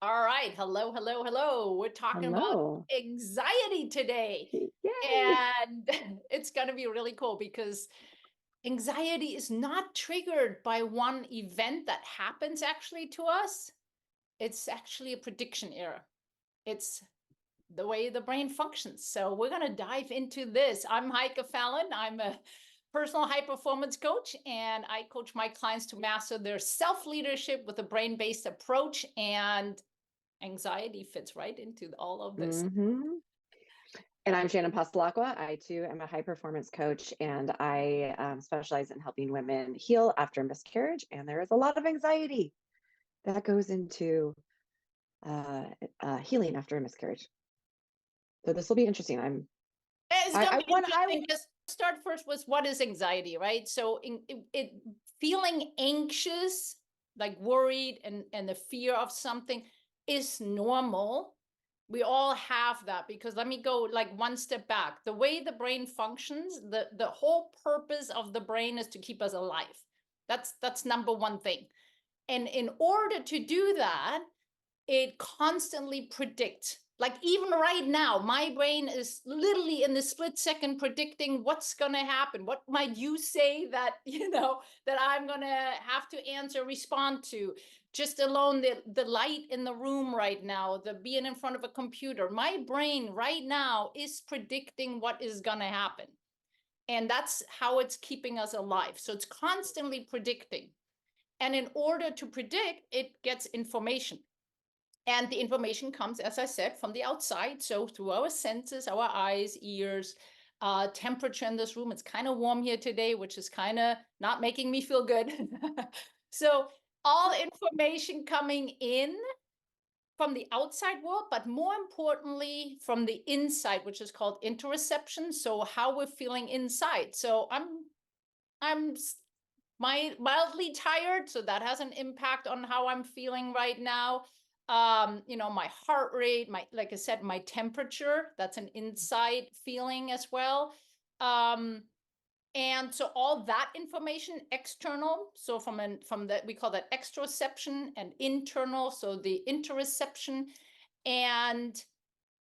All right. Hello, hello, hello. We're talking about Hello. anxiety today. Yay. And it's going to be really cool because anxiety is not triggered by one event that happens actually to us. It's actually a prediction error. It's the way the brain functions. So we're going to dive into this. I'm Heike Fallon. I'm a personal high performance coach, and I coach my clients to master their self leadership with a brain based approach. And anxiety fits right into all of this. hmm And I'm Shannon Passalacqua. I too am a high performance coach, and I specialize in helping women heal after miscarriage. And there is a lot of anxiety that goes into healing after a miscarriage. So this will be interesting. It's going to I be want, I, interesting because start first with what is anxiety, right? So it feeling anxious, like worried and the fear of something is normal. We all have that because let me go like one step back. The way the brain functions, the whole purpose of the brain is to keep us alive. That's number one thing. And in order to do that, it constantly predicts. Like even right now, my brain is literally in the split second predicting what's going to happen. What might you say that, that I'm going to have to answer, respond to? Just alone the light in the room right now, the being in front of a computer. My brain right now is predicting what is going to happen. And that's how it's keeping us alive. So it's constantly predicting. And in order to predict, it gets information. And the information comes, as I said, from the outside. So through our senses, our eyes, ears, temperature in this room. It's kind of warm here today, which is kind of not making me feel good. So all information coming in from the outside world, but more importantly, from the inside, which is called interoception. So how we're feeling inside. So I'm mildly tired, so that has an impact on how I'm feeling right now. My heart rate, my like I said, my temperature, that's an inside feeling as well. And so all that information external, so from that we call that exteroception, and internal, so the interoception, and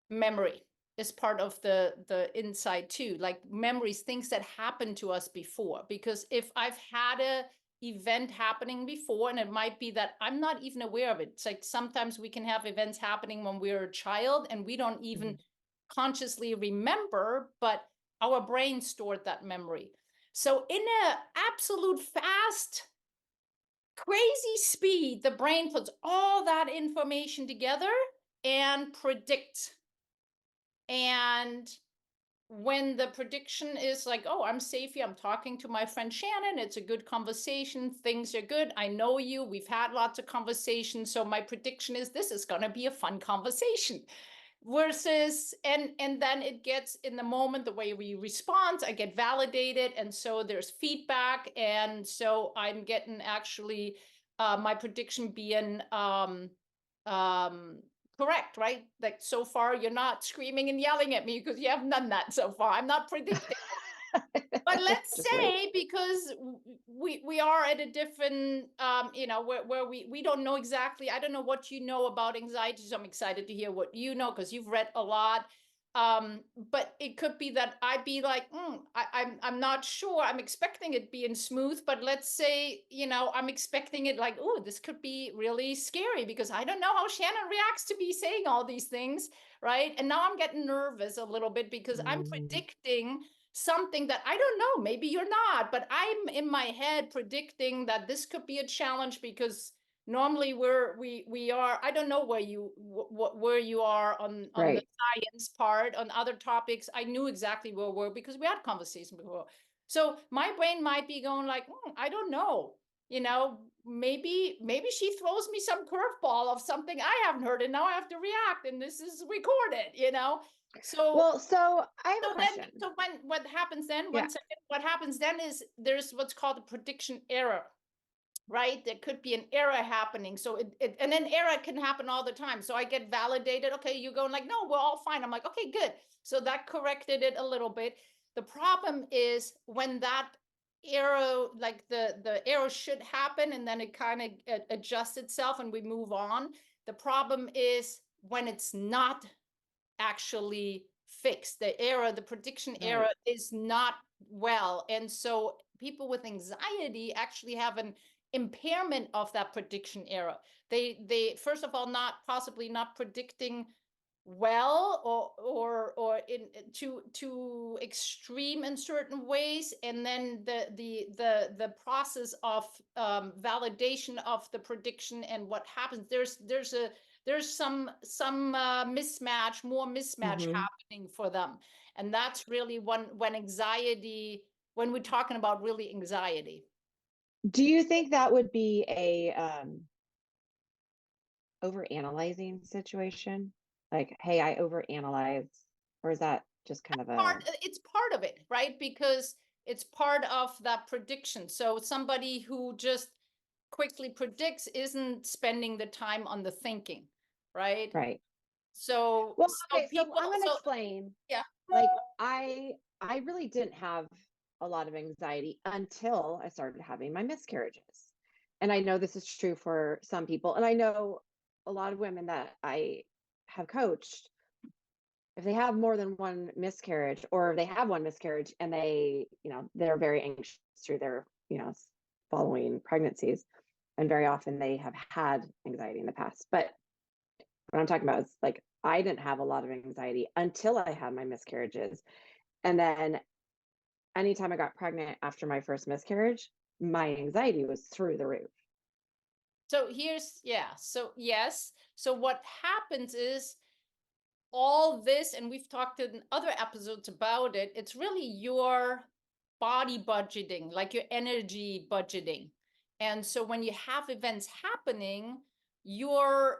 memory is part of the inside too, like memories, things that happened to us before. Because if I've had a event happening before, and it might be that I'm not even aware of it. It's like sometimes we can have events happening when we're a child and we don't even consciously remember, but our brain stored that memory. So in a absolute fast, crazy speed, the brain puts all that information together and predicts. And when the prediction is like, oh, I'm safe here, I'm talking to my friend Shannon, it's a good conversation, things are good, I know you, we've had lots of conversations, so my prediction is this is going to be a fun conversation. Versus, and then it gets in the moment, the way we respond, I get validated, and so there's feedback, and so I'm getting actually my prediction being correct, right? Like so far, you're not screaming and yelling at me because you haven't done that so far. I'm not predicting. But let's Just wait. say because we are at a different, where we don't know exactly. I don't know what you know about anxiety, so I'm excited to hear what you know because you've read a lot. But it could be that I'd be like, I'm not sure. I'm expecting it being smooth, but let's say, I'm expecting it like, oh, this could be really scary because I don't know how Shannon reacts to me saying all these things, right? And now I'm getting nervous a little bit because I'm Mhm. predicting something that I don't know, maybe you're not, but I'm in my head predicting that this could be a challenge because normally we are, I don't know where you are on the Right. science part. On other topics I knew exactly where we were because we had conversations before. So my brain might be going like, I don't know, maybe she throws me some curveball of something I haven't heard and now I have to react and this is recorded. So Well, so I have a so then, question. so when what happens then? Yeah. 1 second. What happens then is there's what's called a prediction error, right? There could be an error happening. So and then error can happen all the time. So I get validated. Okay, you're going like, no, we're all fine. I'm like, okay, good. So that corrected it a little bit. The problem is when that arrow, like the arrow should happen, and then it kind of adjusts itself, and we move on. The problem is when it's not actually fixed. The prediction error is not well. And so people with anxiety actually have an impairment of that prediction error. They first of all possibly not predicting well, or in too extreme in certain ways, and then the process of validation of the prediction and what happens, there's some mismatch, more mismatch happening for them. And that's really when anxiety, when we're talking about really anxiety. Do you think that would be a overanalyzing situation? Like, hey, I overanalyze, or is that just kind of It's part of it, right? Because it's part of that prediction. So somebody who just quickly predicts isn't spending the time on the thinking, right? right? So, Well, so okay, so people, I'm going to explain. yeah. Like, I really didn't have a lot of anxiety until I started having my miscarriages. And I know this is true for some people. And I know a lot of women that I have coached, if they have more than one miscarriage, or they have one miscarriage and they're very anxious through their, following pregnancies. And very often they have had anxiety in the past. But what I'm talking about is, like, I didn't have a lot of anxiety until I had my miscarriages. And then anytime I got pregnant after my first miscarriage, my anxiety was through the roof. So so yes. So what happens is all this, and we've talked in other episodes about it, it's really your body budgeting, like your energy budgeting. And so when you have events happening, your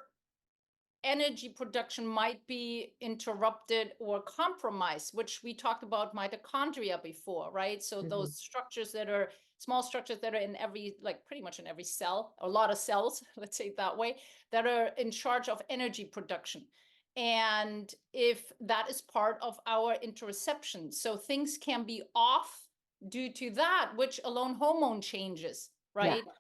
energy production might be interrupted or compromised, which we talked about mitochondria before, right? So those structures that are small structures that are in every, like pretty much in every cell, a lot of cells, let's say it that way, that are in charge of energy production. And if that is part of our interoception, so things can be off due to that, which alone hormone changes, right? Yeah.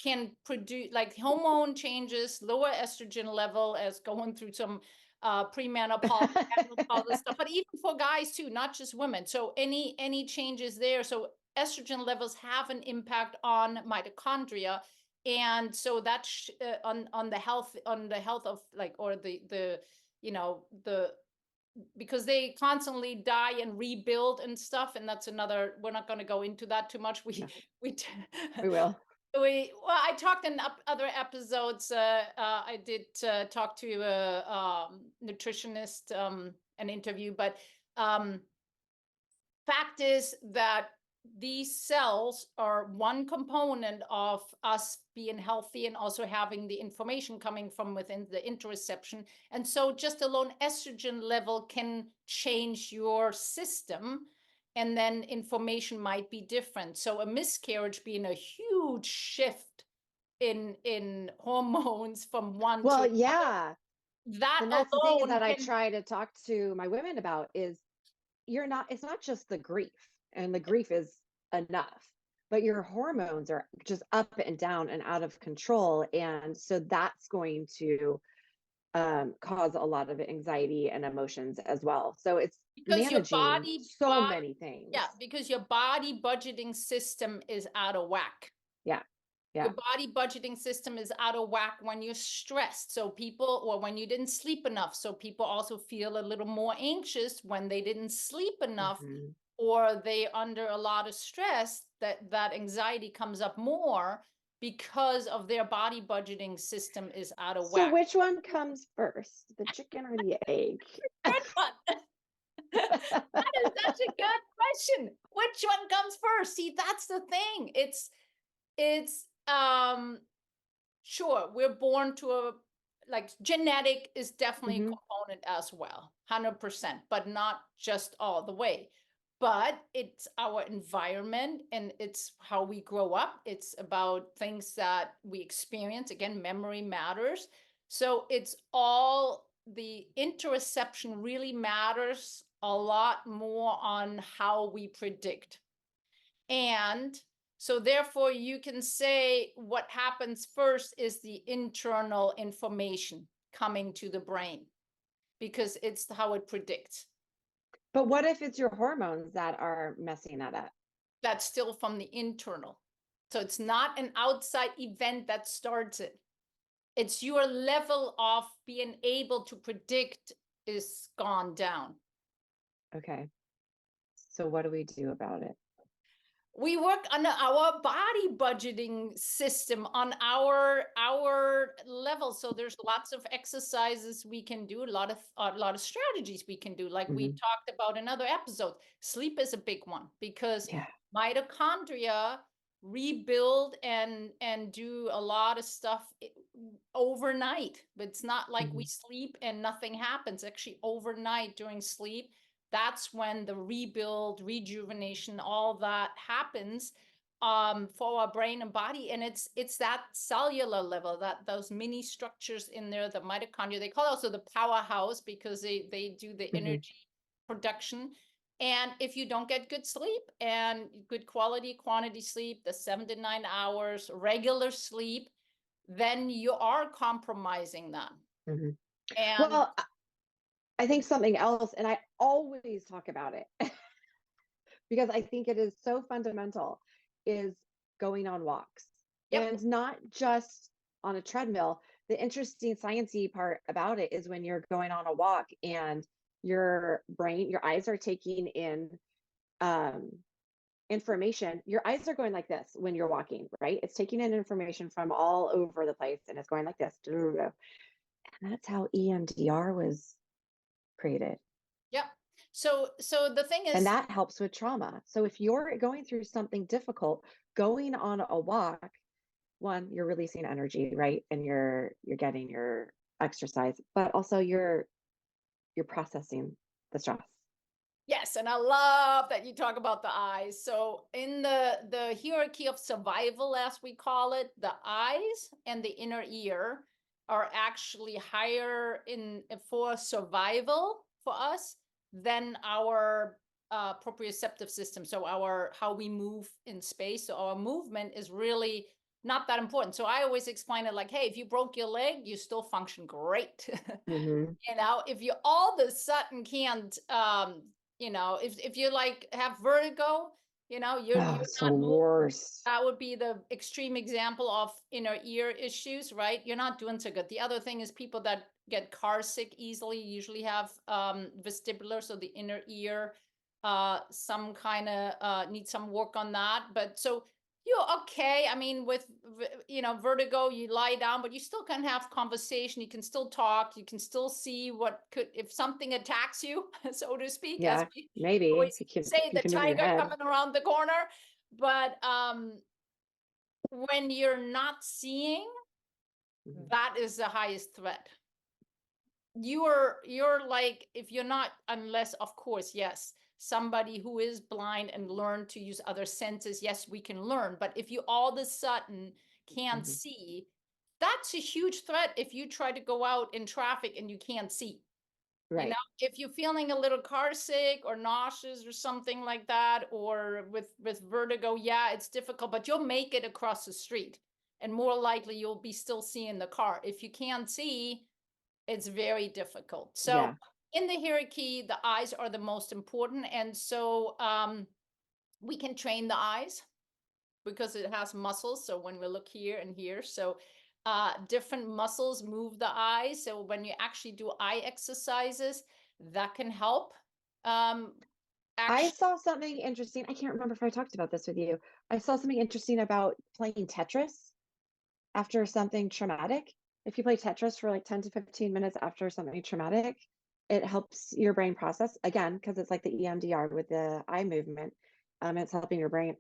Can produce, like hormone changes, lower estrogen level as going through some premenopause, menopause stuff, but even for guys too, not just women. So any changes there. So estrogen levels have an impact on mitochondria, and so that's on the health of, like, or the because they constantly die and rebuild and stuff, and that's another, we're not going to go into that too much. No, We we will. well, I talked in other episodes. I did talk to a nutritionist, an interview, but fact is that these cells are one component of us being healthy and also having the information coming from within the interoception. And so just alone estrogen level can change your system, and then information might be different. So a miscarriage being a huge shift in hormones from one to Well, another, yeah. that And that's the thing is alone that I can, try to talk to my women about is it's not just the grief, and the grief is enough, but your hormones are just up and down and out of control. And so that's going to cause a lot of anxiety and emotions as well. So it's because your managing so many things. yeah, because your body budgeting system is out of whack. Yeah. Yeah. Your body budgeting system is out of whack when you're stressed. So people, or when you didn't sleep enough. So people also feel a little more anxious when they didn't sleep enough, or they under a lot of stress, that anxiety comes up more because of their body budgeting system is out of So whack. which one comes first, the chicken or the egg? Good one. That is such a good question. Which one comes first? See, that's the thing. It's sure, we're born to a, like, genetic is definitely a component as well, 100%, but not just all the way. But it's our environment and it's how we grow up. It's about things that we experience. Again, memory matters. So it's all, the interoception really matters a lot more on how we predict. And so therefore you can say what happens first is the internal information. coming to the brain because it's how it predicts. But what if it's your hormones that are messing that up? That's still from the internal. So it's not an outside event that starts it. It's your level of being able to predict is gone down. Okay. So what do we do about it? We work on our body budgeting system on our level. So there's lots of exercises we can do, a lot of strategies we can do, like we talked about in other episodes. Sleep is a big one because mitochondria rebuild and do a lot of stuff overnight. But it's not like we sleep and nothing happens. Actually, overnight during sleep, that's when the rebuild, rejuvenation, all that happens for our brain and body. And it's that cellular level, that those mini structures in there, the mitochondria, they call it also the powerhouse because they do the energy production. And if you don't get good sleep and good quality, quantity sleep, the 7 to 9 hours, regular sleep, then you are compromising that. And well, I think something else, and I always talk about it because I think it is so fundamental, is going on walks. And not just on a treadmill. The interesting sciencey part about it is when you're going on a walk and your brain, your eyes are taking in information. Your eyes are going like this when you're walking, right? It's taking in information from all over the place and it's going like this. And that's how EMDR was created. Yep. So the thing is, and that helps with trauma. So if you're going through something difficult, going on a walk, one, you're releasing energy, right? And you're getting your exercise, but also you're processing the stress. Yes, and I love that you talk about the eyes. So in the hierarchy of survival, as we call it, the eyes and the inner ear are actually higher in for survival for us than our proprioceptive system. So how we move in space. So our movement is really not that important. So I always explain it like, hey, if you broke your leg, you still function great. You know, if you all of a sudden can't you know, if you like have vertigo, you know, you're it's not the worst. that would be the extreme example of inner ear issues, right? You're not doing so good. The other thing is people that get car sick easily usually have vestibular, so the inner ear, some kind of need some work on that. But so you're okay. I mean, with you know, vertigo, you lie down, but you still can have conversation. You can still talk. You can still see what could, if something attacks you, so to speak. Yeah, as we maybe always if you say, the can move your tiger head. coming around the corner. But when you're not seeing, that is the highest threat. You're like, if you're not, unless of course, yes, somebody who is blind and learn to use other senses, yes, we can learn. But if you all of a sudden can't see, that's a huge threat if you try to go out in traffic and you can't see. Right. You know, if you're feeling a little car sick or nauseous or something like that, or with vertigo, yeah, it's difficult, but you'll make it across the street and more likely you'll be still seeing the car. If you can't see, it's very difficult. So in the hierarchy, the eyes are the most important. And so we can train the eyes because it has muscles. So when we look here and here, so different muscles move the eyes. So when you actually do eye exercises, that can help. I saw something interesting. I can't remember if I talked about this with you. I saw something interesting about playing Tetris after something traumatic. If you play Tetris for like 10 to 15 minutes after something traumatic, it helps your brain process again, because it's like the EMDR with the eye movement. It's helping your brain.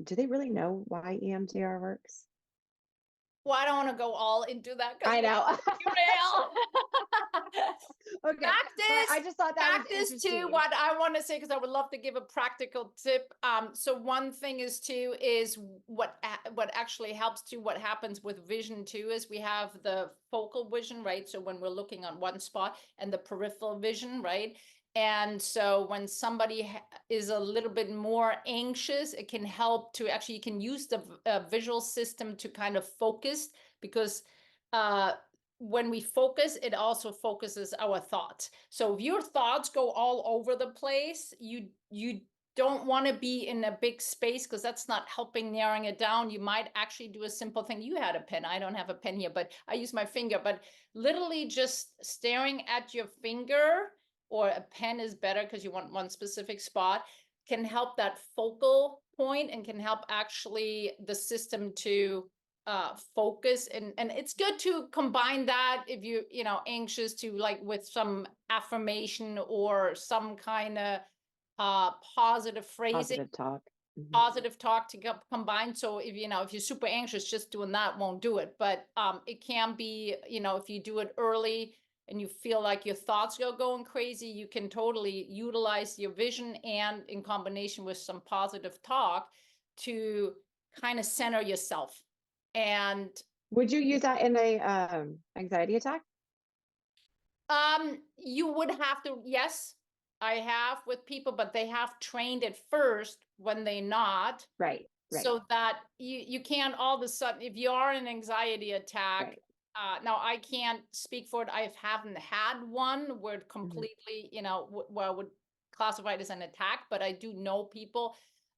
Do they really know why EMDR works? Well, I don't want to go all into that. I know. Okay. I just thought that was interesting. Too, what I want to say, because I would love to give a practical tip. So one thing is too, is what actually helps too, what happens with vision too, is we have the focal vision, right? So when we're looking on one spot, and the peripheral vision, right? And so when somebody is a little bit more anxious, it can help to actually, you can use the visual system to kind of focus, because when we focus, it also focuses our thoughts. So if your thoughts go all over the place, you don't want to be in a big space, because that's not helping narrowing it down. You might actually do a simple thing. You had a pen. I don't have a pen here, but I use my finger. But literally just staring at your finger, or a pen is better because you want one specific spot, can help that focal point and can help actually the system to focus. And it's good to combine that if you know anxious, to like with some affirmation or some kind of positive phrasing, Positive talk. positive talk to combine. So if you know if you're super anxious, just doing that won't do it. But it can be, you know, if you do it early and you feel like your thoughts are going crazy, you can totally utilize your vision and in combination with some positive talk to kind of center yourself. And Would you use that in a anxiety attack? you would have to, yes, I have with people, but they have trained it first when they not, Right. Right. so that you can't all of a sudden, if you are in an anxiety attack. Right. Now I can't speak for it. I haven't had one where it completely, you know, where I would classify it as an attack, but I do know people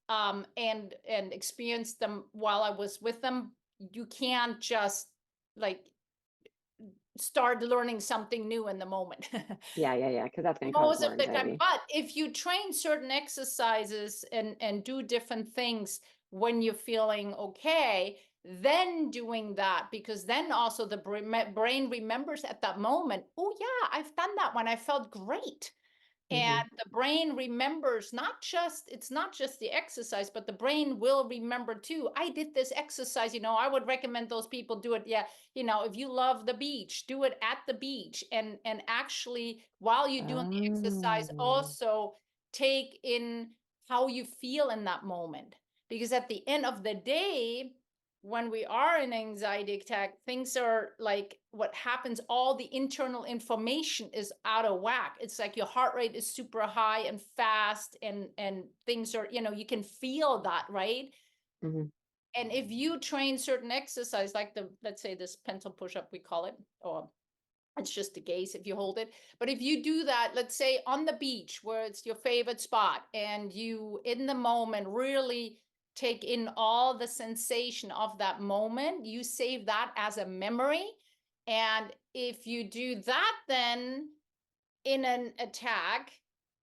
and experienced them while I was with them. You can't just like start learning something new in the moment. Yeah. Yeah. Yeah. Because that's going to cause Most more of the time. anxiety. But if you train certain exercises and do different things when you're feeling okay, then doing that, because then also the brain remembers at that moment, oh yeah, I've done that when I felt great. And the brain remembers, not just, it's not just the exercise, but the brain will remember too. I did this exercise, you know, I would recommend those people do it. Yeah. You know, if you love the beach, do it at the beach. And actually, while you're doing the exercise, Oh, also take in how you feel in that moment. Because at the end of the day, when we are in anxiety attack, things are like what happens, all the internal information is out of whack. It's like your heart rate is super high and fast, and things are, you know, you can feel that, right? mhm. And if you train certain exercise, like the, let's say this pencil push-up, we call it, or it's just a gaze if you hold it. But if you do that, let's say on the beach where it's your favorite spot, and you in the moment really take in all the sensation of that moment, you save that as a memory. And if you do that then in an attack,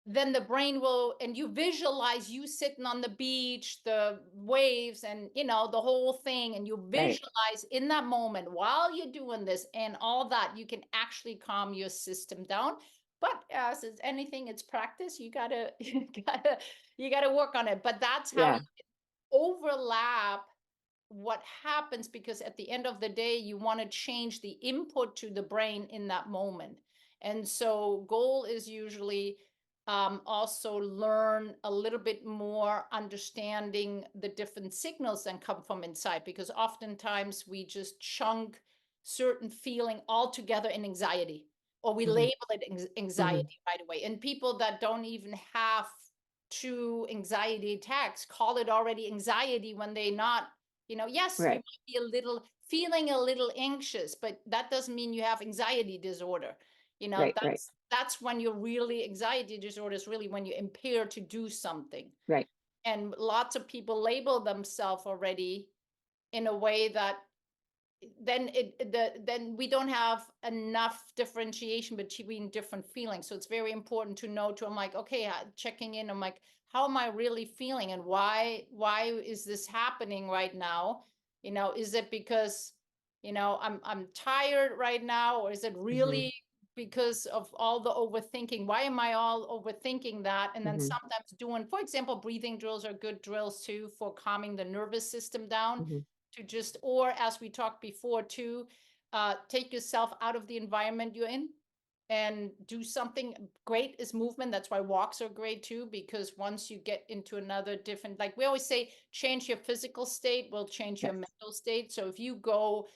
then the brain will, and you visualize you sitting on the beach, the waves, and you know the whole thing, and you Right. visualize in that moment while you're doing this and all that, you can actually calm your system down. But as is anything, it's practice. You gotta you gotta work on it. But that's how Yeah. you overlap what happens, because at the end of the day you want to change the input to the brain in that moment. And so goal is usually also learn a little bit more understanding the different signals that come from inside, because oftentimes we just chunk certain feeling altogether in anxiety, or we Mhm. label it Mhm. anxiety right away. And people that don't even have true anxiety attacks call it already anxiety when they not, you know, yes, you Right. might be a little feeling a little anxious, but that doesn't mean you have anxiety disorder. You know, Right. Right. that's when you're really, anxiety disorder is really when you're impaired to do something. Right. And lots of people label themselves already in a way that then we don't have enough differentiation between different feelings. So it's very important to know I'm like, okay, checking in, I'm like, how am I really feeling, and why is this happening right now? You know, is it because, you know, I'm tired right now, or is it Mhm. really because of all the overthinking? Why am I all overthinking that? And then Mhm. sometimes doing, for example, breathing drills are good drills too for calming the nervous system down, Mhm. to just, or as we talked before too, take yourself out of the environment you're in and do something. Great is movement. That's why walks are great too, because once you get into another different, like we always say, change your physical state will change your Yes. mental state. So if you go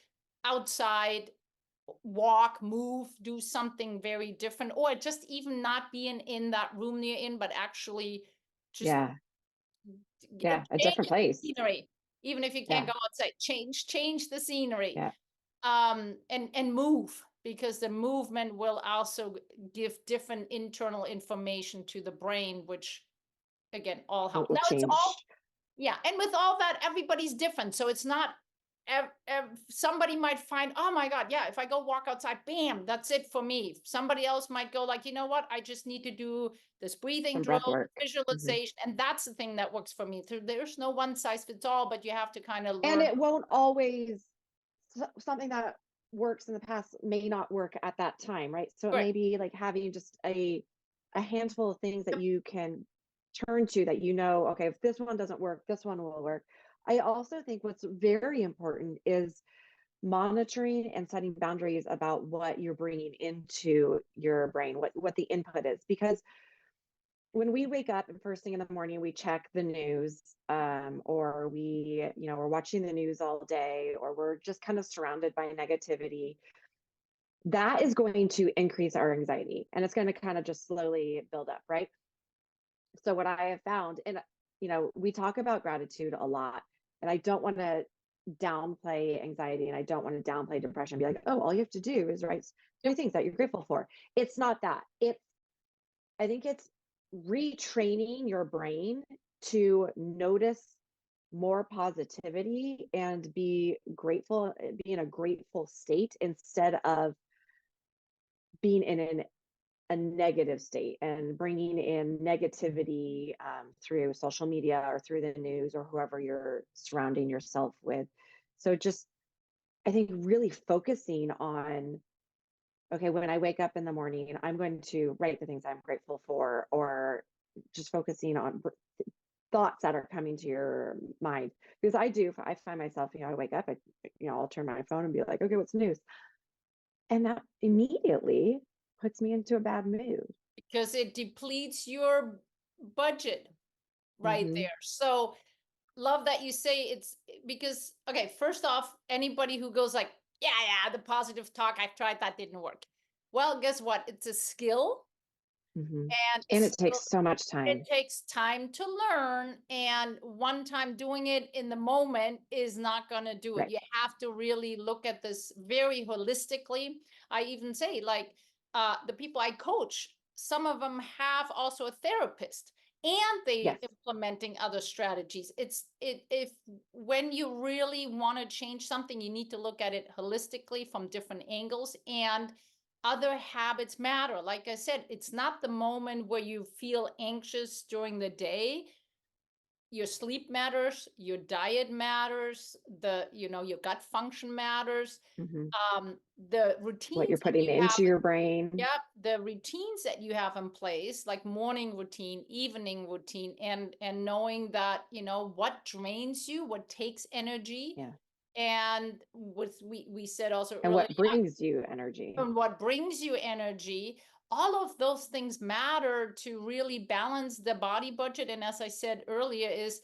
outside, walk, move, do something very different, or just even not being in that room you're in, but actually just Yeah. Yeah. A change different the place. scenery. Even if you can't Yeah. go outside, change the scenery. Yeah. And move. because the movement will also give different internal information to the brain, which again, all It help. will Now it's change. all, yeah. And with all that, everybody's different. So it's not, somebody might find, oh my God, yeah, if I go walk outside, bam, that's it for me. Somebody else might go like, you know what, I just need to do this breathing Some drill, breath work. visualization. And that's the thing that works for me. So there's no one size fits all, but you have to kind of And learn. it won't always, something that works in the past may not work at that time, right? So it Right. may be like having just a handful of things that Yep. you can turn to that, okay, if this one doesn't work, this one will work. I also think what's very important is monitoring and setting boundaries about what you're bringing into your brain, what the input is. Because when we wake up and first thing in the morning, we check the news, or we're watching the news all day, or we're just kind of surrounded by negativity, that is going to increase our anxiety, and it's going to kind of just slowly build up, right? So what I have found, and we talk about gratitude a lot, and I don't want to downplay anxiety, and I don't want to downplay depression, be like, oh, all you have to do is write 3 things that you're grateful for. It's not that. I think it's retraining your brain to notice more positivity and be in a grateful state, instead of being in a negative state and bringing in negativity through social media or through the news or whoever you're surrounding yourself with. So just, I think, really focusing on, okay, when I wake up in the morning, I'm going to write the things I'm grateful for, or just focusing on thoughts that are coming to your mind. Because I find myself, I wake up, I'll turn my phone and be like, okay, what's news? And that immediately puts me into a bad mood. Because it depletes your budget right Mm-hmm. there. So love that you say it's because, okay, first off, anybody who goes like, yeah, the positive talk, I've tried, that didn't work. Well, guess what? It's a skill, Mm-hmm. and a And it skill, takes so much it time. takes time to learn. And one time doing it in the moment is not going to do it. Right. You have to really look at this very holistically. I even say, like, the people I coach, some of them have also a therapist, and they Yes. implementing other strategies. If when you really want to change something, you need to look at it holistically from different angles, and other habits matter. Like I said, it's not the moment where you feel anxious during the day. Your sleep matters, your diet matters, your gut function matters, Mm-hmm. the What you're routines that putting you have. into your brain. Yep, the routines that you have in place, like morning routine, evening routine, and knowing that, what drains you, what takes energy, Yeah. and what we said also And earlier, what brings you energy. and what brings you energy. All of those things matter to really balance the body budget. And as I said earlier, is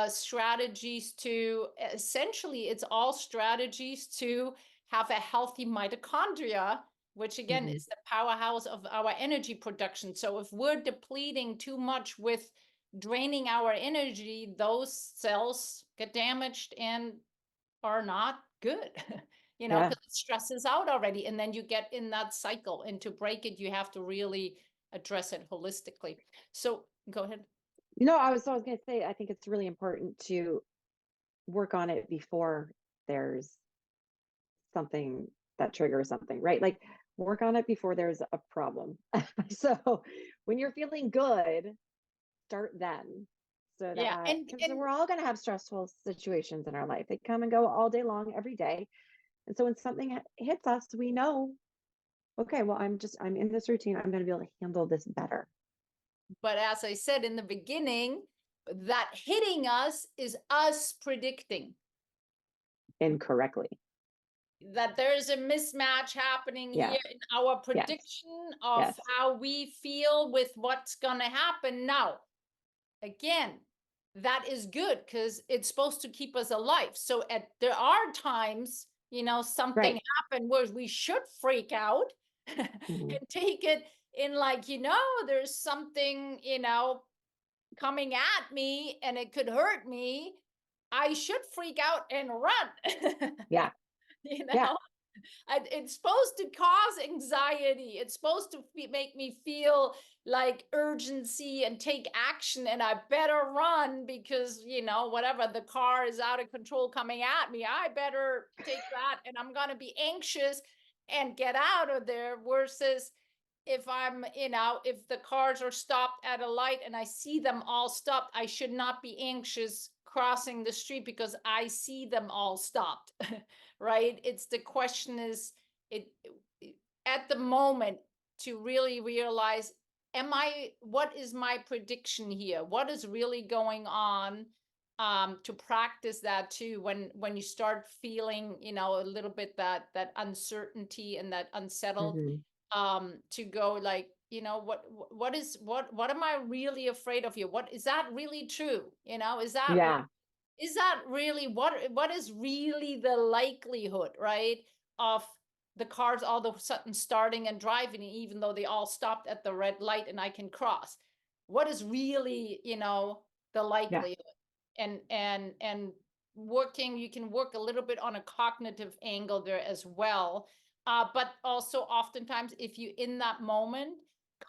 strategies to, essentially, it's all strategies to have a healthy mitochondria, which again Mm-hmm. is the powerhouse of our energy production. So if we're depleting too much with draining our energy, those cells get damaged and are not good. Yeah. Because it stresses out already. And then you get in that cycle. And to break it, you have to really address it holistically. So go ahead. I was going to say, I think it's really important to work on it before there's something that triggers something, right? Like, work on it before there's a problem. So when you're feeling good, start then. So Yeah. that, And because we're all going to have stressful situations in our life. They come and go all day long, every day. And so when something hits us, we know, okay, well, I'm in this routine. I'm going to be able to handle this better. but as I said in the beginning, that hitting us is us predicting Incorrectly. that there is a mismatch happening Yeah. here in our Yes. prediction of Yes. how we feel with what's going to happen. Now, again, that is good because it's supposed to keep us alive. So there are times, something Right. happened where we should freak out Mm-hmm. and take it in like, there's something, coming at me and it could hurt me. I should freak out and run. Yeah. you Yeah. know It's supposed to cause anxiety. It's supposed to make me feel like urgency and take action, and I better run because, whatever, the car is out of control coming at me. I better take that, and I'm going to be anxious and get out of there. Versus if if the cars are stopped at a light and I see them all stopped, I should not be anxious crossing the street because I see them all stopped. Right? It's the question is it at the moment to really realize, what is my prediction here? What is really going on? To practice that too, when you start feeling, a little bit that uncertainty and that unsettled, Hmm. to go like, what am I really afraid of here? What is that really true? Yeah. Is that really what is really the likelihood, right, of the cars all of a sudden starting and driving, even though they all stopped at the red light and I can cross? What is really, the Yeah. likelihood? And you can work a little bit on a cognitive angle there as well. But also oftentimes if you in that moment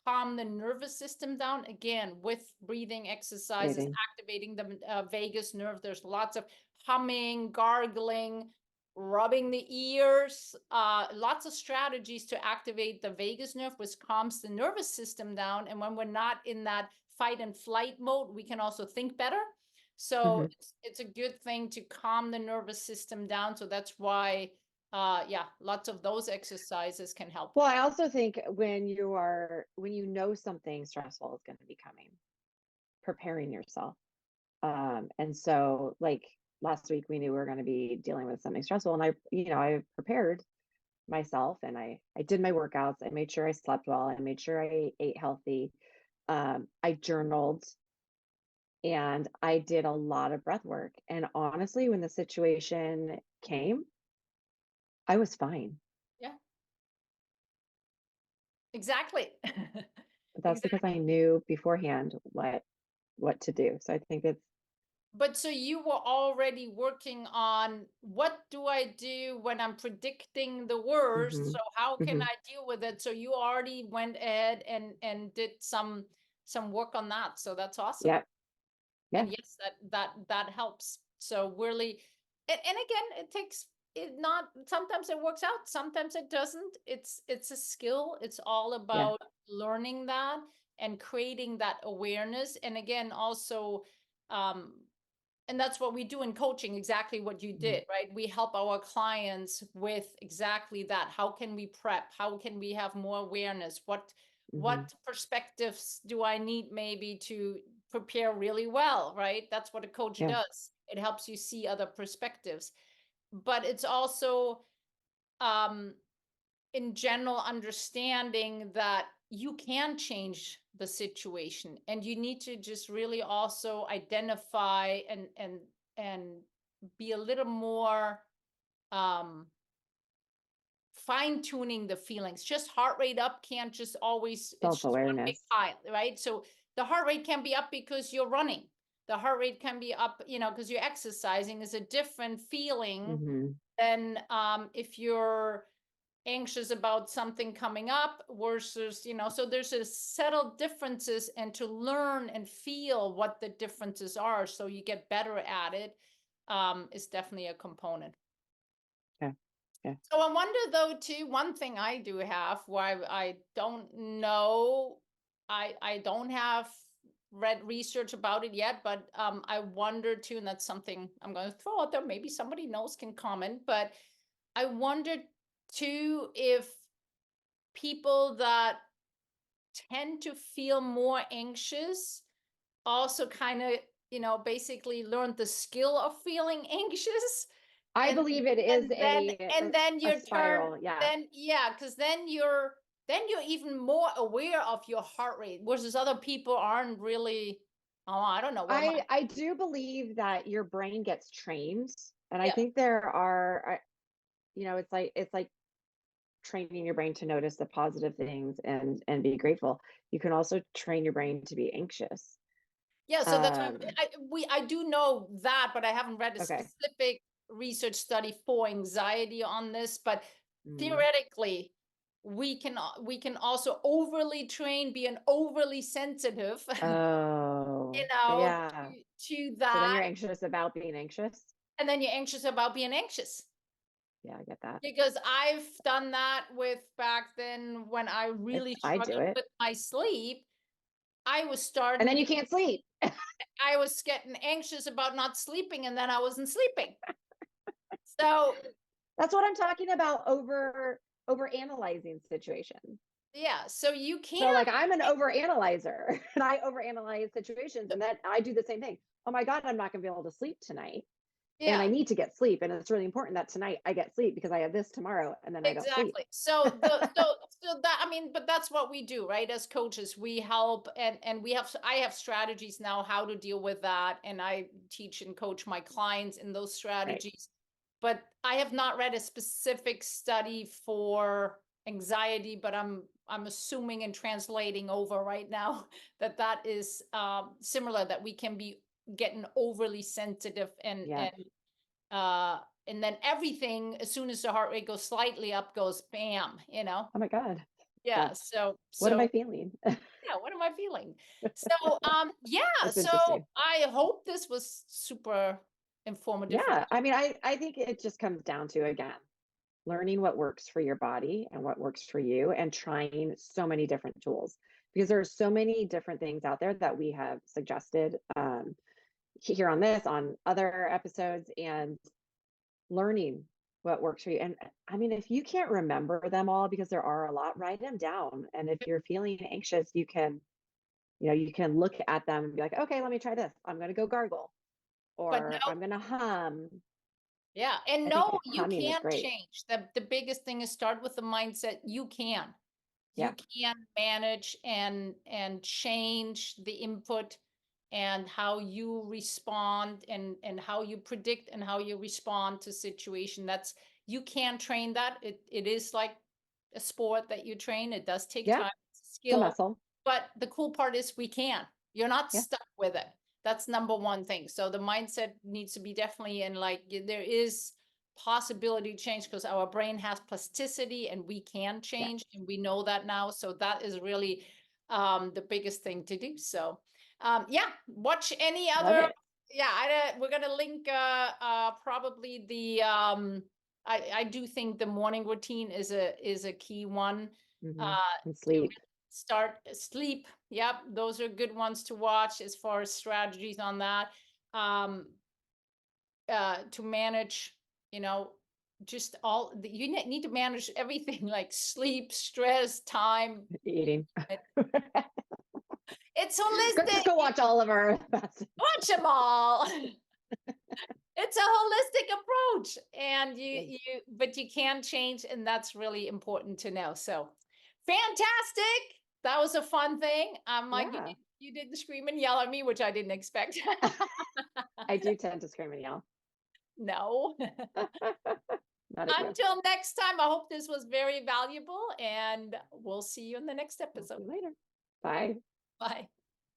calm the nervous system down again with breathing exercises, Breathing. activating the vagus nerve. There's lots of humming, gargling, rubbing the ears, lots of strategies to activate the vagus nerve, which calms the nervous system down. And when we're not in that fight and flight mode, we can also think better. So Hmm. it's a good thing to calm the nervous system down. So that's why, yeah, lots of those exercises can help. Well, I also think when you know something stressful is going to be coming, preparing yourself. And so like last week we knew we were going to be dealing with something stressful, and I prepared myself, and I did my workouts. I made sure I slept well. I made sure I ate healthy. I journaled, and I did a lot of breath work. And honestly, when the situation came, I was fine. Yeah, exactly. But that's because Exactly. I knew beforehand what to do. So I think it's But so you were already working on what do I do when I'm predicting the worst? hmm So how can hmm I deal with it? So you already went ahead and did some work on that. So that's awesome. yeah, yeah, And yes, that helps. So really, and again, it takes it not sometimes it works out, sometimes it doesn't. It's a skill. It's all yeah. about learning that and creating that awareness. And again, also, um, and that's what we do in coaching, exactly what you hmm did, right? We help our clients with exactly that. How can we prep? How can we have more awareness? hmm What perspectives do I need maybe to prepare really well, right? That's what a coach Yeah. does. It helps you see other perspectives. But it's also, um in general, understanding that you can change the situation, and you need to just really also identify and be a little more, um fine tuning the feelings. Just heart rate up can't just always, it's just one big Self-awareness. pile, right? So the heart rate can be up because you're running. The heart rate can be up, because you're exercising, is a different feeling hmm than, if you're anxious about something coming up versus, so there's a subtle differences, and to learn and feel what the differences are so you get better at it, is definitely a component. Yeah. Yeah. So I wonder though too, one thing I do have why I don't know, I don't have read research about it yet, but I wonder too, and that's something I'm going to throw out there. Maybe somebody knows can comment, but I wonder too if people that tend to feel more anxious also kind of, basically learned the skill of feeling anxious, I and believe it is and then a and then a your turn, spiral. Yeah. then yeah, because then you're even more aware of your heart rate, versus other people aren't really. Oh, I don't know. Well, I do believe that your brain gets trained, and I yeah, think there are it's like training your brain to notice the positive things and be grateful. You can also train your brain to be anxious. yeah. So that's why Um, I do know that, but I haven't read a okay. specific research study for anxiety on this. But theoretically, we can also overly train, be an overly sensitive, Oh, yeah. to So then that, you're anxious about being anxious. and then you're anxious about being anxious. Yeah, I get that. Because I've done that with back then when I really I do struggled it. with my sleep. I was And starting then to you can't sleep. I was getting anxious about not sleeping, and then I wasn't sleeping. So That's what I'm talking about, over analyzing situations. yeah, so you So can't. like I'm an over analyzer and I overanalyze situations, and then I do the same thing. Oh my God, I'm not gonna be able to sleep tonight. And I Yeah, need to get sleep. And it's really important that tonight I get sleep because I have this tomorrow and then I don't sleep. exactly. So that, I mean, but that's what we do, right? As coaches, we help, and I have strategies now how to deal with that, and I teach and coach my clients in those Right. strategies. But I have not read a specific study for anxiety, but I'm assuming and translating over right now that that is similar, that we can be getting overly sensitive, Yeah. and then everything, as soon as the heart rate goes slightly up, goes bam, Oh my God. Yeah. yeah. so What am I so feeling? yeah, what am I feeling? So yeah, That's so interesting. I hope this was super informative for Yeah. I mean, I think it just comes down to, again, learning what works for your body and what works for you, and trying so many different tools, because there are so many different things out there that we have suggested, here on this, on other episodes, and learning what works for you. And I mean, if you can't remember them all, because there are a lot, write them down. And if you're feeling anxious, you can look at them and be like, okay, let me try this. I'm going to go gargle, but or no. I'm going to hum. Yeah, and I think no, you humming is can great. change. The biggest thing is start with the mindset you can. Yeah. You can manage and change the input and how you respond, and how you predict and how you respond to situation. That's You can train that. It is like a sport that you train. It does take Yeah. time, it's a It's a skill, muscle. but the cool part is we can. You're not Yeah. stuck with it. That's number one thing. So the mindset needs to be definitely in, like, there is possibility to change, because our brain has plasticity and we can Yeah. change, and we know that now. So that is really the biggest thing to do. So yeah, watch any Love other. it. Yeah, we're gonna link probably the I do think the morning routine is a key one. Hmm. uh And to sleep. start sleep. Yep, those are good ones to watch as far as strategies on that. um to manage, you know just you need to manage everything, like sleep, stress, time. Eating. It's Just go holistic. watch all of our best. Watch them all. It's a holistic approach, and but you can change, and that's really important to know. So fantastic. That was a fun thing. Like, Yeah. you didn't scream and yell at me, which I didn't expect. I do tend to scream and yell. No. Not at you. Until next time, I hope this was very valuable, and we'll see you in the next I'll see episode. you later. Bye. Bye.